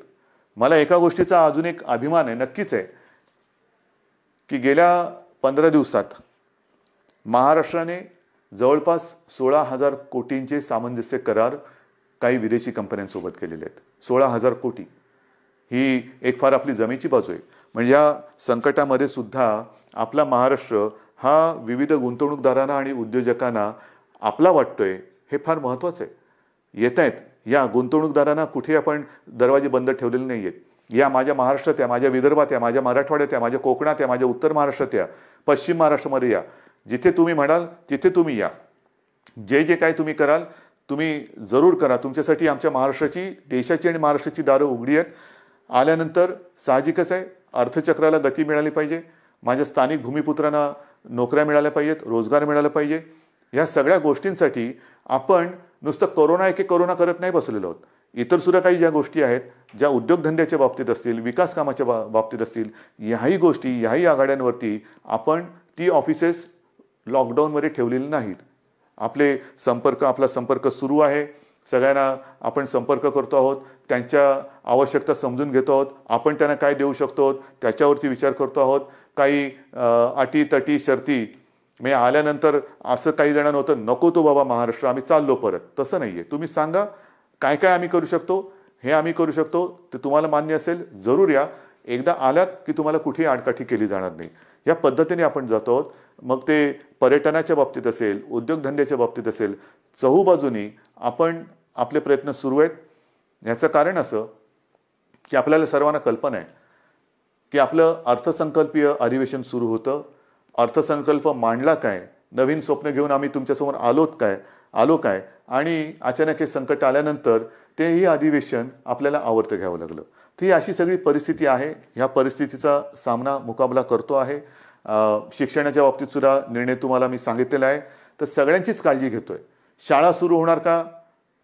मला एका गोष्टीचा अजून एक अभिमान आहे, नक्कीच आहे, की गेल्या 15 दिवसात महाराष्ट्राने जवळपास 16,000 कोटींचे सामंजस्य करार काही विदेशी कंपन्यांसोबत केलेले आहेत. 16,000 कोटी ही एक फार आपली जमेची बाजू आहे. म्हणजे या संकटामध्ये सुद्धा आपला महाराष्ट्र हा विविध गुंतवणूकदारांना आणि उद्योजकांना आपला वाटतोय हे फार महत्त्वाचं आहे. येत आहेत या गुंतवणूकदारांना कुठे आपण दरवाजे बंद ठेवलेले नाही आहेत. या माझ्या महाराष्ट्रात या, माझ्या विदर्भात या, माझ्या मराठवाड्यात या, माझ्या कोकणात या, माझ्या उत्तर महाराष्ट्रात या, पश्चिम महाराष्ट्रामध्ये या, जिथे तुम्ही म्हणाल तिथे तुम्ही या. जे जे काय तुम्ही कराल तुम्ही जरूर करा. तुमच्यासाठी आमच्या महाराष्ट्राची, देशाची आणि महाराष्ट्राची दारं उघडी आहेत. आल्यानंतर साहजिकच आहे अर्थचक्राला गती मिळाली पाहिजे. माझ्या स्थानिक भूमिपुत्रांना नोकऱ्या मिळाल्या पाहिजेत, रोजगार मिळाला पाहिजे. ह्या सगळ्या गोष्टींसाठी आपण नुसतं कोरोना करत नाही बसलेलो आहोत. इतर सुद्धा काही ज्या गोष्टी आहेत ज्या उद्योगधंद्याच्या बाबतीत असतील, विकास कामाच्या बाबतीत असतील, ह्याही गोष्टी ह्याही आघाड्यांवरती आपण ती ऑफिसेस लॉकडाऊनमध्ये ठेवलेली नाहीत. आपला संपर्क सुरू आहे. सगळ्यांना आपण संपर्क करतो आहोत, त्यांच्या आवश्यकता समजून घेतो आहोत, आपण त्यांना काय देऊ शकतो त्याच्यावरती विचार करतो आहोत. काही अटी तटी शर्ती म्हणजे आल्यानंतर असं काही जणांना होतं नको तो बाबा महाराष्ट्र आम्ही चाललो परत, तसं नाही आहे. तुम्ही सांगा काय काय आम्ही करू शकतो, हे आम्ही करू शकतो, ते तुम्हाला मान्य असेल जरूर या. एकदा आलात की तुम्हाला कुठेही आडकाठी केली जाणार नाही. या पद्धतीने आपण जातो आहोत. मग ते पर्यटनाच्या बाबतीत असेल, उद्योगधंद्याच्या बाबतीत असेल, चहूबाजूनी आपण आपले प्रयत्न सुरू आहेत. याचं कारण असं की आपल्याला सर्वांना कल्पना आहे की आपलं अर्थसंकल्पीय अधिवेशन सुरू होतं. अर्थसंकल्प मांडला काय, नवीन स्वप्न घेऊन आम्ही तुमच्यासमोर आलो काय आणि अचानक हे संकट आल्यानंतर तेही अधिवेशन आपल्याला आवर्त घ्यावं लागलं. तर ही अशी सगळी परिस्थिती आहे. ह्या परिस्थितीचा मुकाबला करतो आहे. शिक्षणाच्या बाबतीत सुद्धा निर्णय तुम्हाला मी सांगितलेला आहे. तर सगळ्यांचीच काळजी घेतोय. शाळा सुरू होणार का,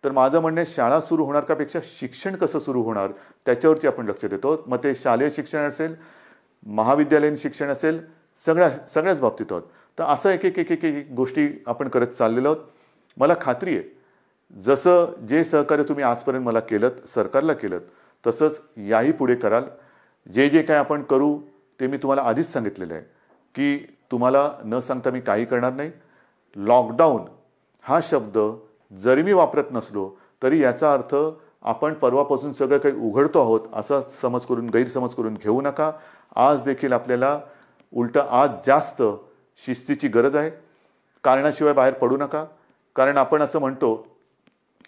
तर माझं म्हणणं आहे शाळा सुरू होणार का पेक्षा शिक्षण कसं सुरू होणार त्याच्यावरती आपण लक्ष देतो. मग ते शालेय शिक्षण असेल, महाविद्यालयीन शिक्षण असेल, सगळ्याच बाबतीत आहोत. तर असं एक गोष्टी आपण करत चाललेलो आहोत. मला खात्री आहे जसं जे सहकार्य तुम्ही आजपर्यंत मला केलं, सरकारला केलं, तसंच याही पुढे कराल. जे जे काय आपण करू ते मी तुम्हाला आधीच सांगितलेलं आहे की तुम्हाला न सांगता मी काही करणार नाही. लॉकडाऊन हा शब्द जरी मी वापरत नसलो तरी याचा अर्थ आपण परवापासून सगळं काही उघडतो आहोत असा समज करून गैरसमज करून घेऊ नका. आज देखील आपल्याला उलटं आज जास्त शिस्तीची गरज आहे. कारणाशिवाय बाहेर पडू नका. कारण आपण असं म्हणतो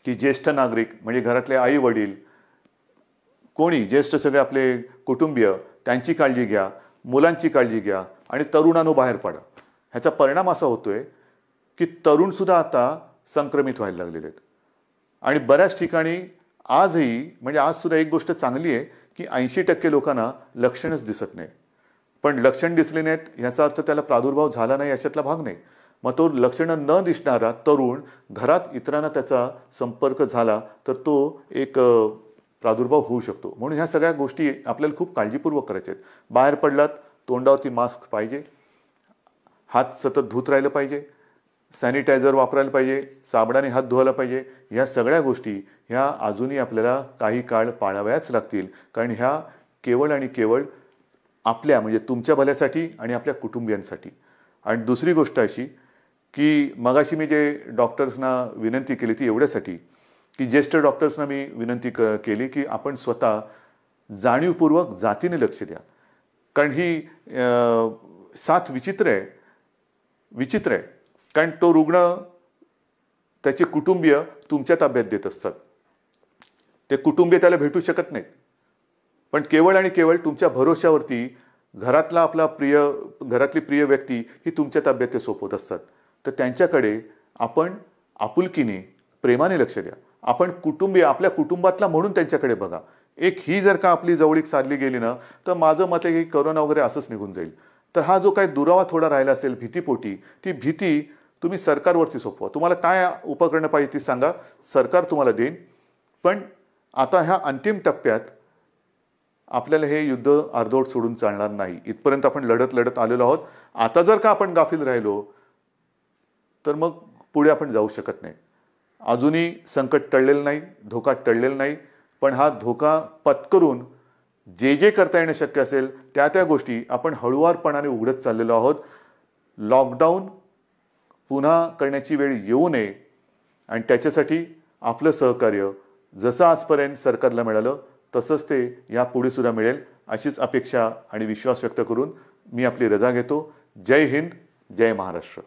की ज्येष्ठ नागरिक म्हणजे घरातले आई वडील कोणी ज्येष्ठ सगळे आपले कुटुंबीय त्यांची काळजी घ्या, मुलांची काळजी घ्या आणि तरुणांनो बाहेर पडा. ह्याचा परिणाम असा होतोय की तरुणसुद्धा आता संक्रमित व्हायला लागलेले आहेत. आणि बऱ्याच ठिकाणी आजही म्हणजे आजसुद्धा एक गोष्ट चांगली आहे की 80% लोकांना लक्षणच दिसत नाही. पण लक्षण दिसले नाहीत ह्याचा अर्थ त्याला प्रादुर्भाव झाला नाही अशातला भाग नाही. मग तो लक्षणं न दिसणारा तरुण घरात इतरांना त्याचा संपर्क झाला तर तो एक प्रादुर्भाव होऊ शकतो. म्हणून ह्या सगळ्या गोष्टी आपल्याला खूप काळजीपूर्वक करायच्या आहेत. बाहेर पडलात तोंडावरती मास्क पाहिजे, हात सतत धुत राहिलं पाहिजे, सॅनिटायझर वापरायला पाहिजे, साबणाने हात धुवायला पाहिजे. ह्या सगळ्या गोष्टी ह्या अजूनही आपल्याला काही काळ पाळाव्याच लागतील. कारण ह्या केवळ आणि केवळ आपल्या म्हणजे तुमच्या भल्यासाठी आणि आपल्या कुटुंबियांसाठी. आणि दुसरी गोष्ट अशी की मगाशी मी जे डॉक्टर्सना विनंती केली ती एवढ्यासाठी की ज्येष्ठ डॉक्टर्सना मी विनंती केली की आपण स्वतः जाणीवपूर्वक जातीने लक्ष द्या. कारण ही साथ विचित्र आहे. कारण तो रुग्ण त्याचे कुटुंबीय तुमच्या ताब्यात देत असतात. ते कुटुंबीय त्याला भेटू शकत नाहीत. पण केवळ आणि केवळ तुमच्या भरोश्यावरती घरातली प्रिय व्यक्ती ही तुमच्या ताब्यात ते सोपवत असतात. तर त्यांच्याकडे आपण आपुलकीने प्रेमाने लक्ष द्या. आपण आपल्या कुटुंबातला म्हणून त्यांच्याकडे बघा. एक ही जर का आपली जवळीक साधली गेली ना तर माझं मत आहे की करोना वगैरे असंच निघून जाईल. तर हा जो काही दुरावा थोडा राहिला असेल भीतीपोटी ती भीती तुम्ही सरकारवरती सोपवा. तुम्हाला काय उपकरणं पाहिजे ती सांगा, सरकार तुम्हाला देईन. पण आता ह्या अंतिम टप्प्यात आपल्याला हे युद्ध अर्धवट सोडून चालणार नाही. इथपर्यंत आपण लढत आलेलो आहोत. आता जर का आपण गाफील राहिलो तर मग पुढे आपण जाऊ शकत नाही. अजूनही संकट टळलेलं नाही, धोका टळलेला नाही. पण हा धोका पत्करून जे करता येणं शक्य असेल त्या गोष्टी आपण हळुवारपणाने उघडत चाललेलो आहोत. लॉकडाऊन पुन्हा करण्याची वेळ येऊ नये आणि त्याच्यासाठी आपलं सहकार्य जसं आजपर्यंत सरकारला मिळालं तसंच ते यापुढे सुद्धा मिळेल अशीच अपेक्षा आणि विश्वास व्यक्त करून मी आपली रजा घेतो. जय हिंद, जय महाराष्ट्र.